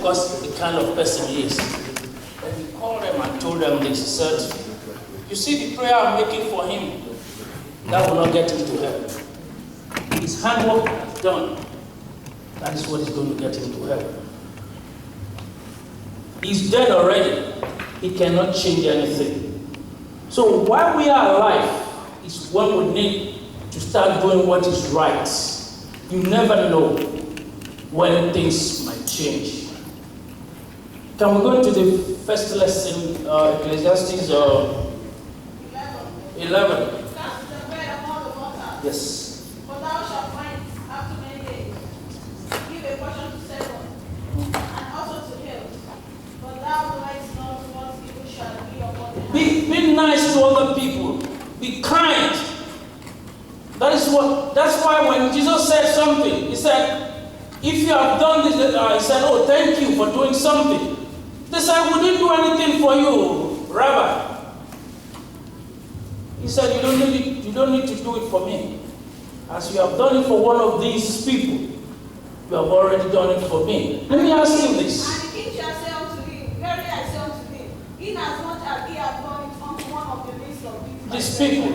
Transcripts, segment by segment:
because the kind of person he is. And he called them and told them this. He said, you see the prayer I'm making for him, that will not get him to heaven. His handwork is done. That is what is going to get him to heaven. He's dead already. He cannot change anything. So while we are alive is when we need to start doing what is right. You never know when things might change. Can we go into the first lesson, Ecclesiastes 11? Yes. For thou shalt find after many days. Give a portion to 7, and also to health. But thou knowest not what evil shall be upon them. Be nice to other people. Be kind. That's why when Jesus said something, he said, if you have done this, he said, oh, thank you for doing something. They said, we didn't do anything for you, Rabbi. He said, you don't need to do it for me. As you have done it for one of these people, you have already done it for me. Let me ask you this. And the king shall say unto him, verily I say unto thee, inasmuch as he hath done it unto one of the least of these people,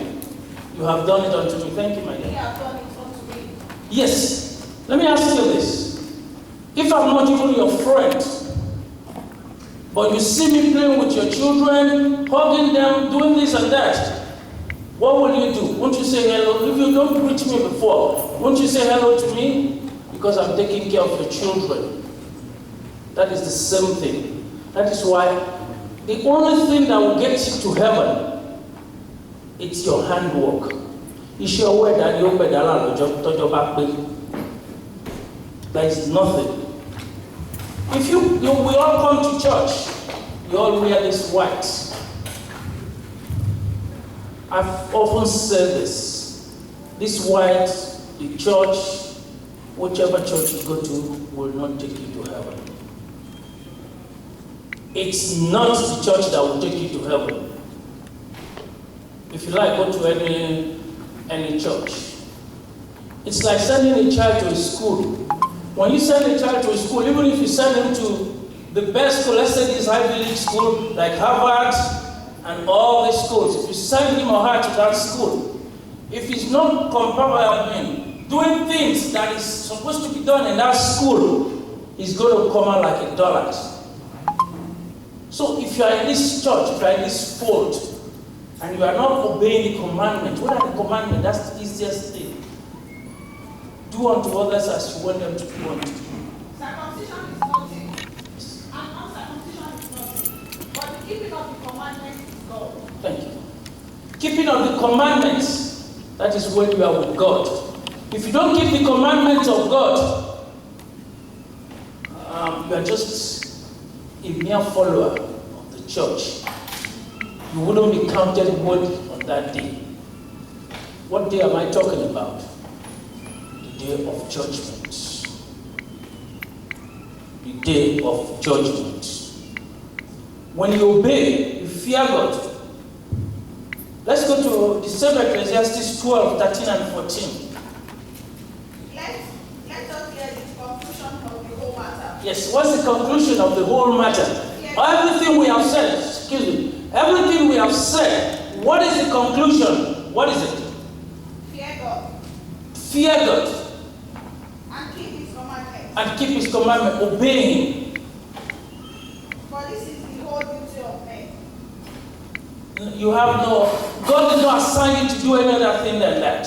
you have done it unto me. Thank you, my dear. He hath done it unto me. Yes. Let me ask you this. If I'm not even your friend, but you see me playing with your children, hugging them, doing this and that, what will you do? Won't you say hello? If you don't greet me before, won't you say hello to me? Because I'm taking care of your children. That is the same thing. That is why the only thing that will get you to heaven, it's your handwork. It's your word that you there is nothing. If we all come to church, you all wear this white. I've often said this. This white, the church, whichever church you go to, will not take you to heaven. It's not the church that will take you to heaven. If you like, go to any church. It's like sending a child to a school. When you send a child to a school, even if you send him to the best school, let's say this Ivy League school, like Harvard and all these schools, if you send him or her to that school, if he's not doing things that is supposed to be done in that school, he's going to come out like a dollar. So if you are in this church, if you are in this fold, and you are not obeying the commandment, what are the commandments? That's the easiest thing. Do unto others as you want them to do unto you. Circumcision is nothing, and uncircumcision is nothing, but the keeping of the commandments is God. Thank you. Keeping of the commandments, that is when you are with God. If you don't keep the commandments of God, you are just a mere follower of the church. You wouldn't be counted worthy on that day. What day am I talking about? The day of judgment. The day of judgment. When you obey, you fear God. Let's go to the same Ecclesiastes 12, 13 and 14. Let us hear the conclusion of the whole matter. Yes, what's the conclusion of the whole matter? Yes. Everything we have said, everything we have said, what is the conclusion? What is it? Fear God. Fear God. And keep his commandments. And keep his commandment, obey him. For this is the whole duty of men. You have God did not assign you to do any other thing than that.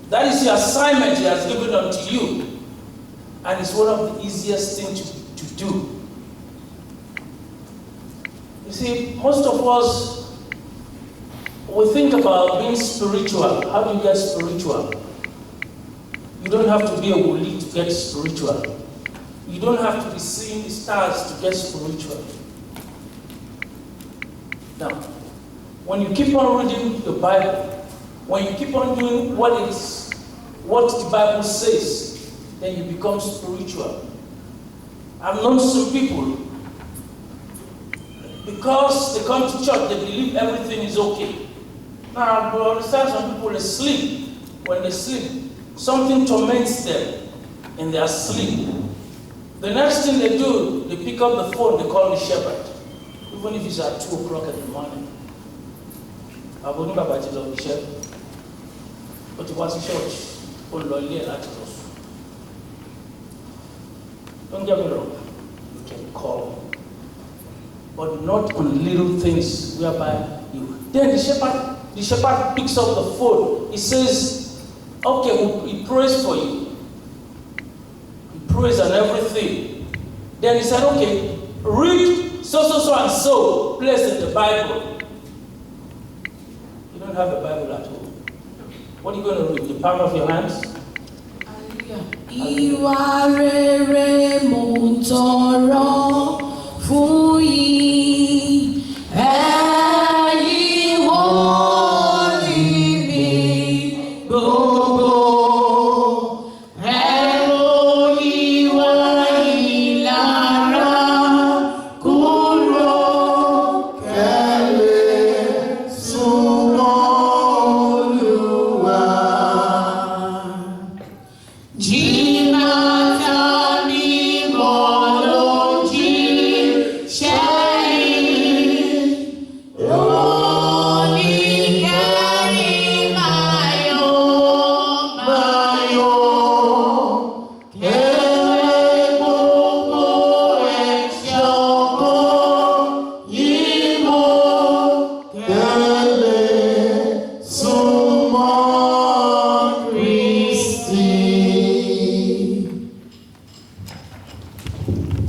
That is the assignment he has given unto you. And it's one of the easiest things to do. You see, most of us, we think about being spiritual. How do you get spiritual? You don't have to be a wali to get spiritual. You don't have to be seeing the stars to get spiritual. Now, when you keep on reading the Bible, when you keep on doing what the Bible says, then you become spiritual. I've known some people, because they come to church, they believe everything is okay. Now, I understand some people they sleep. When they sleep, something torments them in their sleep. The next thing they do, they pick up the phone, they call the shepherd. Even if it's at 2 o'clock in the morning. I've only got the shepherd. But it was a church. Don't get me wrong. You can call. But not on little things whereby you. Then the shepherd picks up the phone. He says, okay, he prays for you. He prays and everything. Then he said, okay, read so and so place in the Bible. You don't have a Bible at home. What are you going to read? The palm of your hands? Ìwà rere mo tọrọ fún yín, ẹ̀yin wòlíì mi gbogbo. Ẹ̀rọ ìwà ìlara kúrò kẹ́lẹ́ súnmọ́ Olúwa.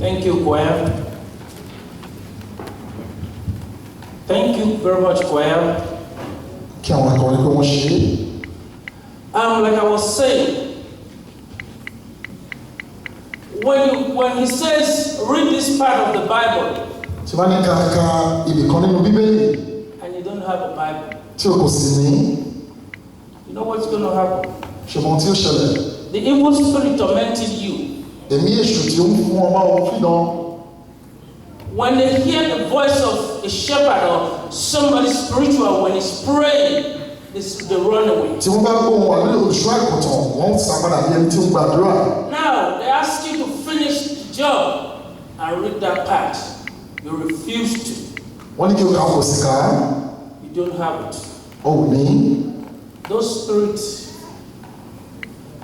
Thank you, choir. Thank you very much, choir. Like I was saying, when he says, read this part of the Bible, and you don't have a Bible, you know what's going to happen? The evil spirit tormented you. When they hear the voice of a shepherd or somebody spiritual when he's praying, they run away. Now they ask you to finish the job and read that part. You refuse to. You don't have it. Those spirits,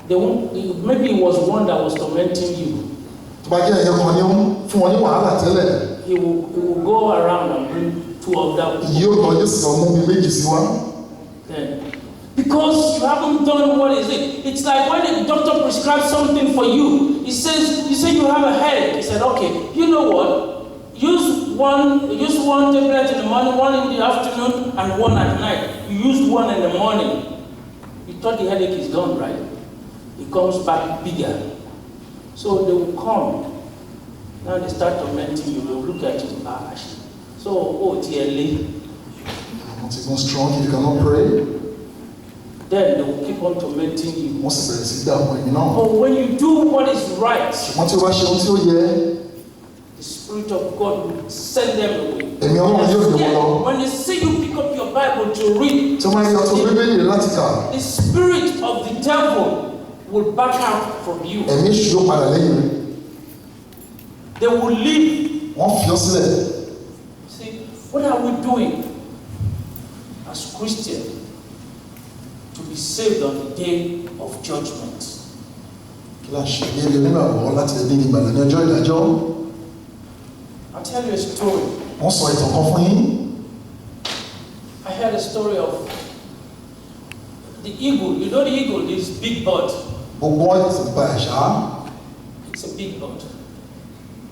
they won't. Maybe it was one that was tormenting you. He will go around and bring 2 of them. Then, because you haven't done what is it? It's like when the doctor prescribes something for you. He says, you say you have a headache. He said, okay, you know what? Use one tablet in the morning, one in the afternoon, and one at night. You used one in the morning. You thought the headache is gone, right? It comes back bigger. So they will come. Now they start tormenting you. They will look at you. So, TLA. Not even strong if you cannot pray. Then they will keep on tormenting you. But when you do what is right, the Spirit of God will send them away. When they see you pick up your Bible to read, the spirit of the devil will back out from you. They will leave. See, what are we doing as Christians to be saved on the day of judgment? I'll tell you a story. I heard a story of the eagle. You know the eagle is big bird. It's a big bird.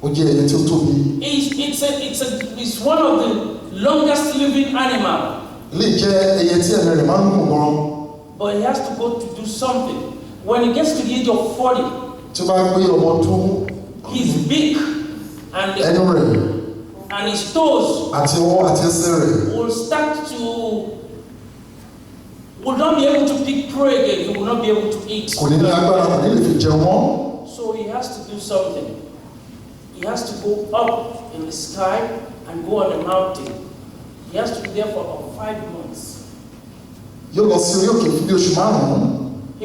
It's one of the longest living animal. But he has to go to do something. When he gets to the age of 40, he's big and his toes will not be able to pick prey again. He will not be able to eat. So he has to do something. He has to go up in the sky and go on a mountain. He has to be there for about 5 months. He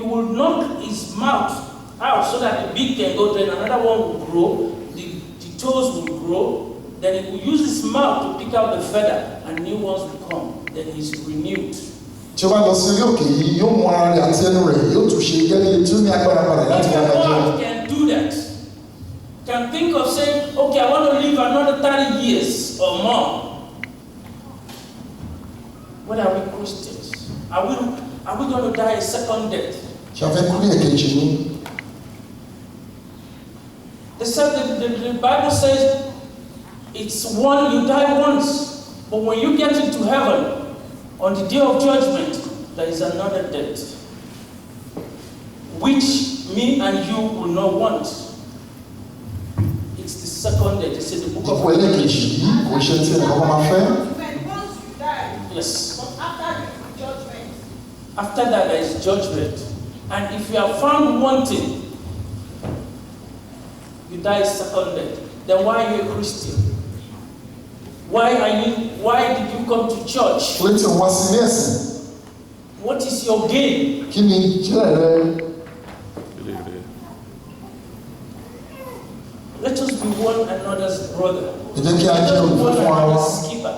will knock his mouth out so that the beak can go, then another one will grow, the toes will grow, then it will use his mouth to pick out the feather, and new ones will come. Then he's renewed. Tí o bá lọ sí orí òkè yìí, yóò mú ara rẹ̀ àti ẹnu rẹ̀, yóò tún ṣe gẹ́gẹ́ tí ó ní agbára padà láti If dàgbà jẹun. God can do that, can think of saying, okay, I want to live another 30 years or more. What are we Christians? Are we going to die a second death? Ṣé a fẹ́ kú ní èkejì ní? The Bible says it's one, you die once, but when you get into heaven, on the day of judgment, there is another death, which me and you will not want. It's the second death. It's in the book of Ikú ẹlẹ́kejì yìí kò ṣe tí ẹnìkan máa fẹ́. Once you die, Yes. but after the judgment, After that, there is judgment. And if you are found wanting, you die second death. Then why are you a Christian? Why did you come to church? Létí wá sí ilé ẹ̀sìn, What is your gain? kí ni ìjẹ́ rẹ? Let us be one another's brother. Ẹ jẹ́ kí a Let jẹ́ us be one olùfẹ́ fún ara wa. another's keeper.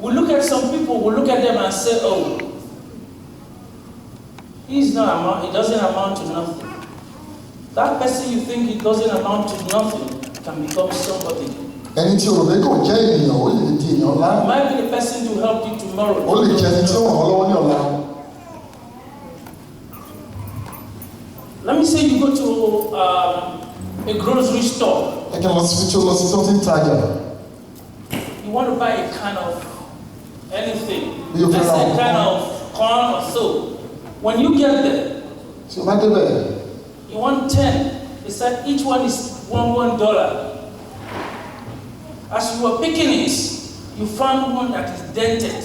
We look at some people, we look at them and say, oh, he doesn't amount to nothing. That person you think it doesn't amount to nothing can become somebody. Ẹni tí o rò pé kò jẹ́ ènìyàn, ó lè di ènìyàn It ńlá. might be the person to help you tomorrow. Ó lè jẹ́ ẹni tí ó ràn ọ́ lọ́wọ́ ní ọ̀la. Let me say you go to a grocery store. Ẹ kí n lọ síbi tí ó lọ sí tó ti ń tajà. You want to buy a can of anything. You Let's say a can- can of corn or so. When you get there, Tí o bá débẹ̀, you want 10. They said each one is $1. As you were picking it, you found one that is dented.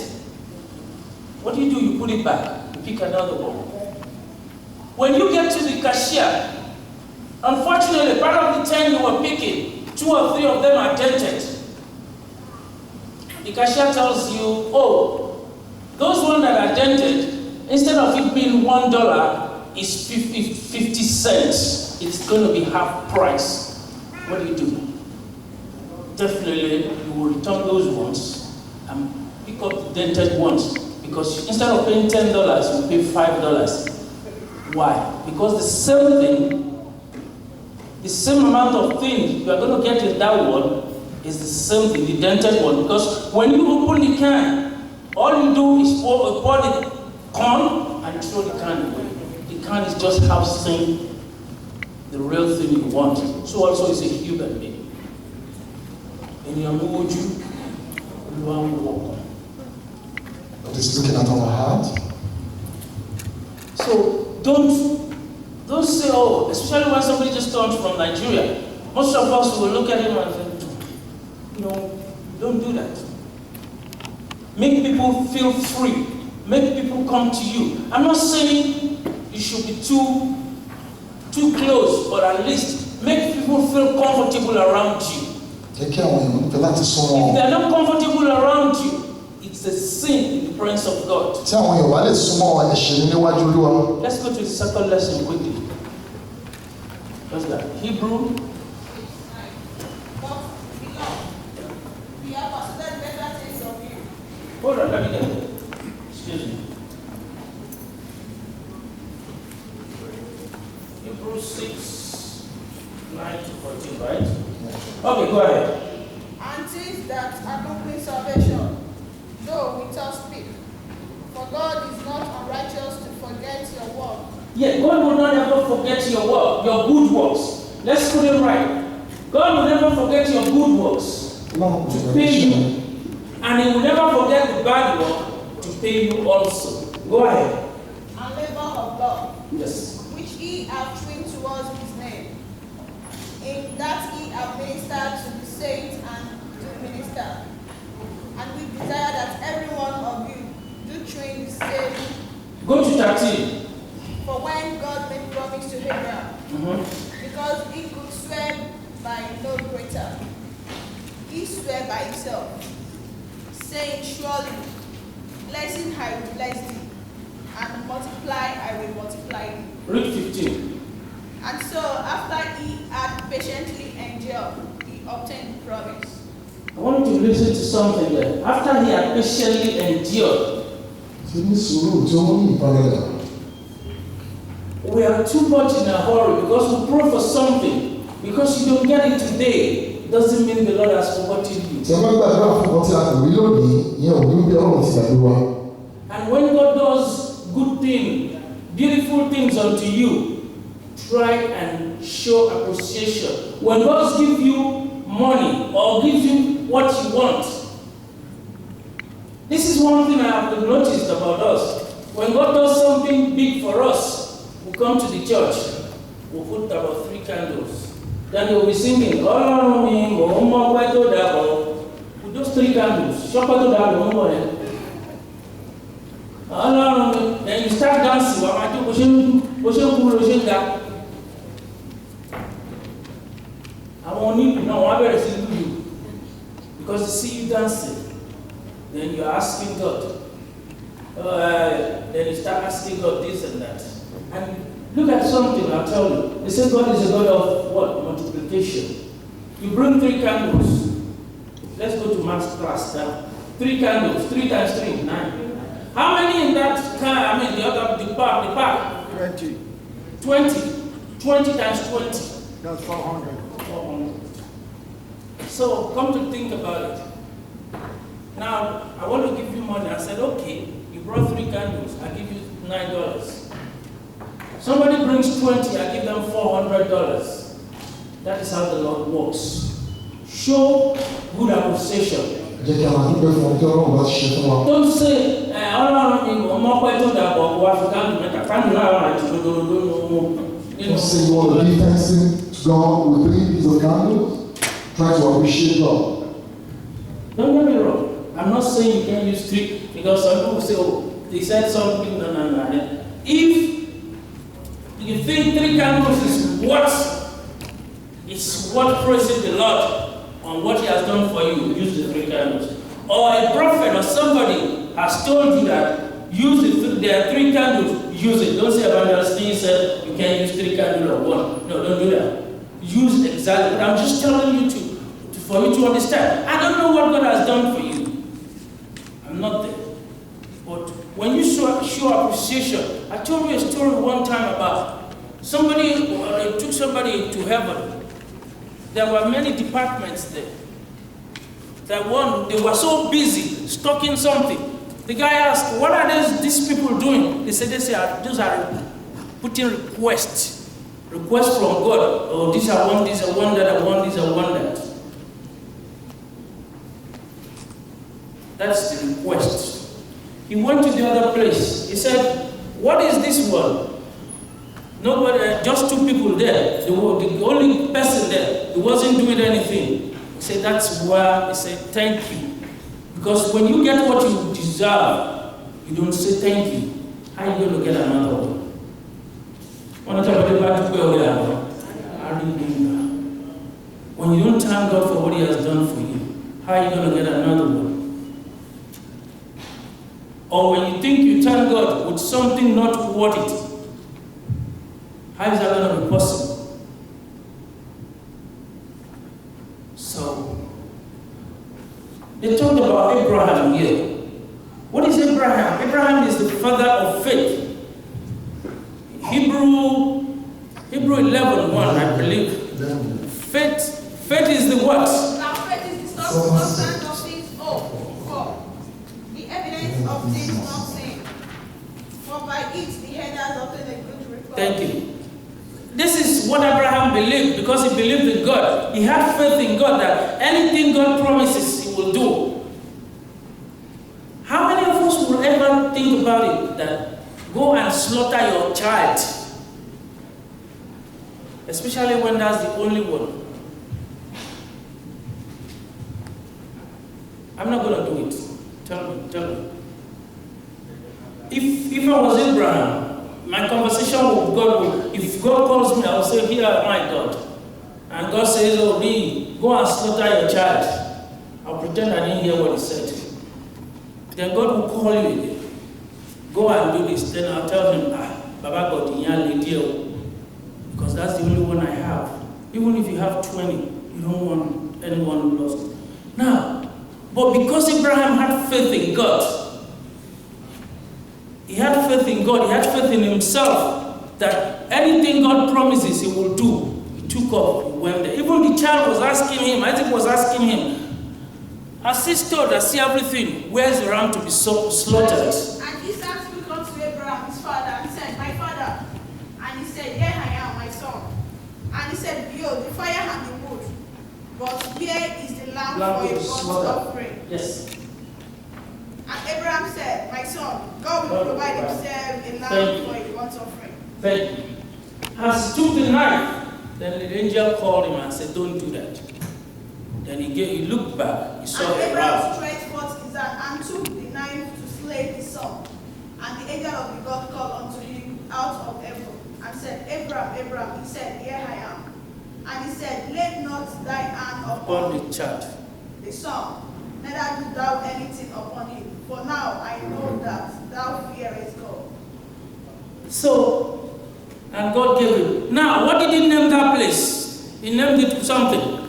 What do? You put it back. You pick another one. When you get to the cashier, unfortunately, part of the 10 you were picking, 2 or 3 of them are dented. The cashier tells you, oh, those ones that are dented, instead of it being $1, is 50 cents. It's going to be half price. What do? Definitely, you will return those ones and pick up the dented ones, because instead of paying $10, you pay $5. Why? Because the same thing, the same amount of things you are going to get in that one is the same thing, the dented one. Because when you open the can, all you do is pour the corn and throw the can away. The can is just housing the real thing you want. So also is a human being. And you walk. God is looking at our heart. So don't say, oh, especially when somebody just comes from Nigeria. Most of us will look at him and say, don't do that. Make people feel free. Make people come to you. I'm not saying you should be too close, but at least make people feel comfortable around you. Jẹ́ kí àwọn èèyàn nífẹ̀ẹ́ láti sún wọn. If they are not comfortable around you, it's a sin in the presence of God. Tí àwọn èèyàn wá lè súnmọ́ ẹ̀ṣẹ̀ ní níwájú Olúwa. Let's go to the second lesson quickly. What's that? Hebrew. but beloved, we have considered better things of you. Hold on, let me get it. Excuse me. Hebrews 6, 9 to 14, right? Okay, go ahead. And things that accompany salvation, though we thus speak. For God is not unrighteous to forget your work. Yeah, God will not ever forget your work, your good works. Let's put it right. God will never forget your good works to pay you. And He will never forget the bad work to pay you also. Go ahead. And labor of love, Yes. which ye have trained towards his name, in that ye have ministered to the saints and to minister. And we desire that every one of you do train the same. Go to 13. For when God made promise to Abraham, because he could swear by no greater, he sware by himself, saying, surely, blessing I will bless thee, and multiply I will multiply thee. Read 15. And so, after he had patiently endured, he obtained the promise. I want you to listen to something there. After he had patiently endured, we are too much in a hurry because we pray for something. Because you don't get it today, doesn't mean the Lord has forgotten you. And when God does good things, beautiful things unto you, try and show appreciation. When God gives you money or gives you what you want, this is one thing I have noticed about us. When God does something big for us, we come to the church, we put about 3 candles. Then you'll be singing, with those 3 candles. Then you start dancing. I want you to know what better to do you. Because they see you dancing. Then you're asking God. Then you start asking God this and that. And look at something, I'll tell you. They say God is a God of what? Multiplication. You bring 3 candles. Let's go to math class now. 3 candles, 3 times 3, 9. How many in that car? The other, the park? 20. 20. 20 times 20. That's 400. 400. So come to think about it. Now, I want to give you money. I said, okay, you brought 3 candles. I give you $9. Somebody brings 20, I give them $400. That is how the Lord works. Show good appreciation. Don't say, Don't say you want to give thanks to God with 3 pieces of candles. Try to appreciate God. Don't get me wrong. I'm not saying you can't use 3 because some people say, oh, they said something. No. If you think 3 candles is what praising the Lord on what He has done for you, use the 3 candles. Or a prophet or somebody has told you that there are 3 candles, use it. Don't say Evangelist said you can't use 3 candles or 1. No, don't do that. Use exactly. But I'm just telling you for you to understand. I don't know what God has done for you. I'm not there. But when you show appreciation, I told you a story one time about somebody, they took somebody to heaven. There were many departments there. They were so busy stocking something. The guy asked, what are these people doing? They said, those are putting requests from God. Oh, this I want, this I want, that I want, this I want, that. That's the request. He went to the other place. He said, what is this one? Nobody, just 2 people there. The only person there, he wasn't doing anything. He said, that's why he said, thank you. Because when you get what you deserve, you don't say thank you. How are you going to get another one? When you don't thank God for what He has done for you, how are you going to get another one? Or when you think you thank God with something not worth it, how is that going to be possible? So, they talked about Abraham here. What is Abraham? Abraham is the father of faith. Hebrew 11:1, I believe. Faith is the what? Now faith is the substance of things hoped for, the evidence of things not seen. For by it the headers obtain a good report. Thank you. This is what Abraham believed because he believed in God. He had faith in God that anything God promises, He will do. How many of us will ever think about it that go and slaughter your child? Especially when that's the only one. I'm not going to do it. Tell me. If I was Abraham, my conversation with God, if God calls me, I will say, here am I, God. And God says, oh, go and slaughter your child. I'll pretend I didn't hear what He said. Then God will call you again. Go and do this. Then I'll tell Him, Baba God, because that's the only one I have. Even if you have 20, you don't want anyone lost. Now, but because Abraham had faith in God, he had faith in God, he had faith in himself, that anything God promises he will do. He took off, he went there. Even the child was asking him, Isaac was asking him, I see stored, I see everything. Where's the ram to be slaughtered? And Isaac looked up to Abraham, his father, and said, My father. And he said, Here I am, my son. And he said, Behold, the fire and the wood, but here is the lamb for a burnt offering. Yes. And Abraham said, My son, God will provide himself a lamb for a burnt offering. Thank you. As he took the knife, then the angel called him and said, Don't do that. Then he looked back, he saw and a Abraham ram. stretched forth his hand and took the knife to slay his son. And the angel of the God called unto him out of heaven and said, Abraham, Abraham. He said, Here I am. And he said, Lay not thy hand upon the child, the son, neither do thou anything upon him. For now I know that thou fearest God. So, and God gave him. Now, what did he name that place? He named it something.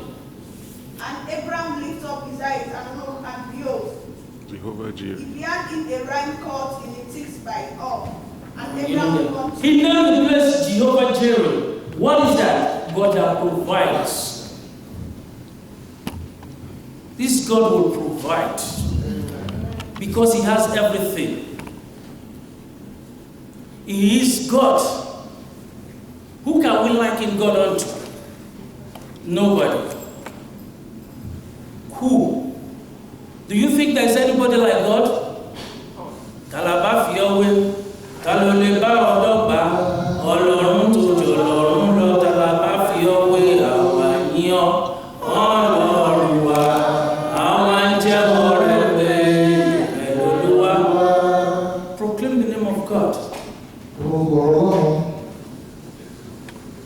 And Abraham lifted up his eyes and looked, and behold, Jehovah Jireh. he began in a ram caught in the teeth by all. And Abraham come to He named the place Jehovah Jireh. What is that? God that provides. This God will provide. Because he has everything. He is God. Who can we liken God unto? Nobody. Who? Do you think there is anybody like God? Kalaba fiyowe, kaloleba odoba, Ọlọ́run tó jọ lọ́run lọ, kalaba fiyowe, àwa yìn ọ́, Ọlọ́run wa, àwa ń jẹ́wọ́ rẹ̀ pé Olúwa. Proclaim the name of God.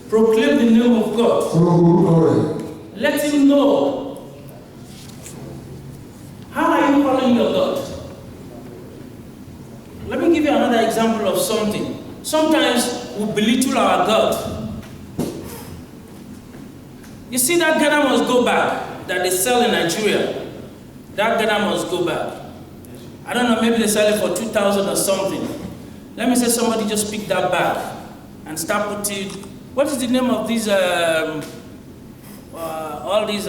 Proclaim the name of God. Let him know. How are you calling your God? Let me give you another example of something. Sometimes we belittle our God. You see that Ghana must go back that they sell in Nigeria. That Ghana must go back. I don't know, maybe they sell it for 2,000 or something. Let me say somebody just pick that back and start putting. What is the name of these? All these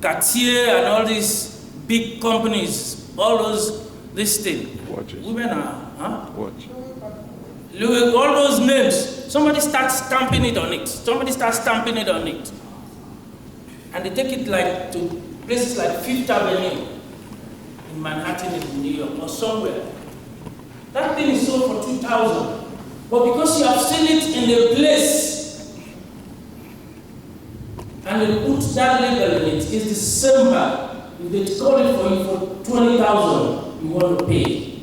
Cartier and all these big companies, all those, this thing. Watches. Women are, Watch. Look, all those names. Somebody starts stamping it on it. Somebody starts stamping it on it. And they take it like to places like Fifth Avenue in Manhattan, in New York, or somewhere. That thing is sold for 2,000. But because you have seen it in a place, and they put that label in it, it's the same bag. If they call it for you for 20,000, you want to pay.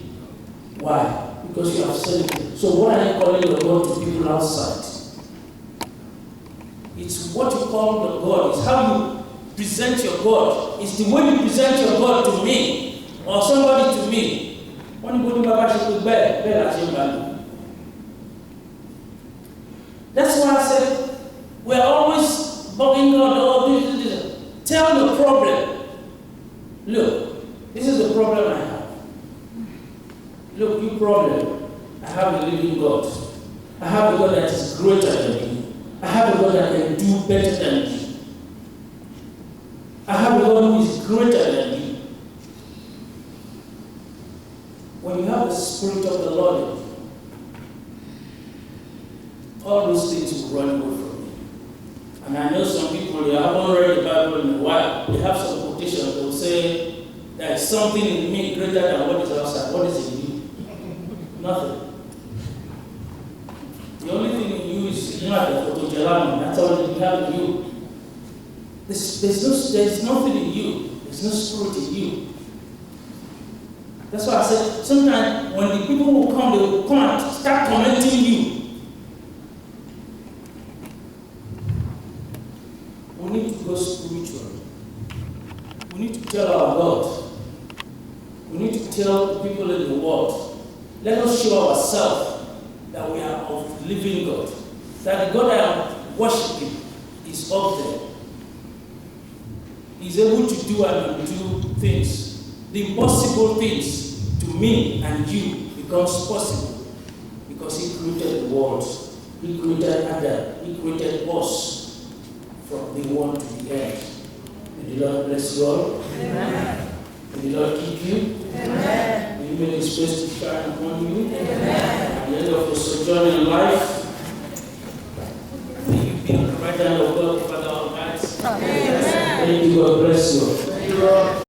Why? Because you have seen it. So what are you calling your God to people outside? It's what you call the God. It's how you present your God. It's the way you present your God to me or somebody to me. That's why I said we're always bugging God. This. Tell the problem. Look, this is the problem I have. Look, you problem. I have a living God. I have a God that is greater than you. I have a God that can do better than you. I have a God who is greater than you. When you have the Spirit of the Lord, all those things will run away from you. And I know some people, they haven't read the Bible in a while. They have some quotations. They will say, there is something in me greater than what is outside. What is in you? Nothing. The only thing in you is the photogelami. That's all that you have in you. There's nothing in you. There's no spirit in you. That's why I said, sometimes when the people will come, they will come and start tormenting you. We need to go spiritual. We need to tell our God. We need to tell the people in the world. Let us show ourselves that we are of the living God. That the God I am worshiping is up there. He's able to do and undo things. The impossible things to me and you becomes possible because he created the world. He created Adam. He created us from the one to the end. May the Lord bless you all. Amen. May the Lord keep you. Amen. May He make His face to shine upon you. Amen. At the end of your sojourn in life, may you be on the right hand of God, Father Almighty. Amen. Thank you. God bless you.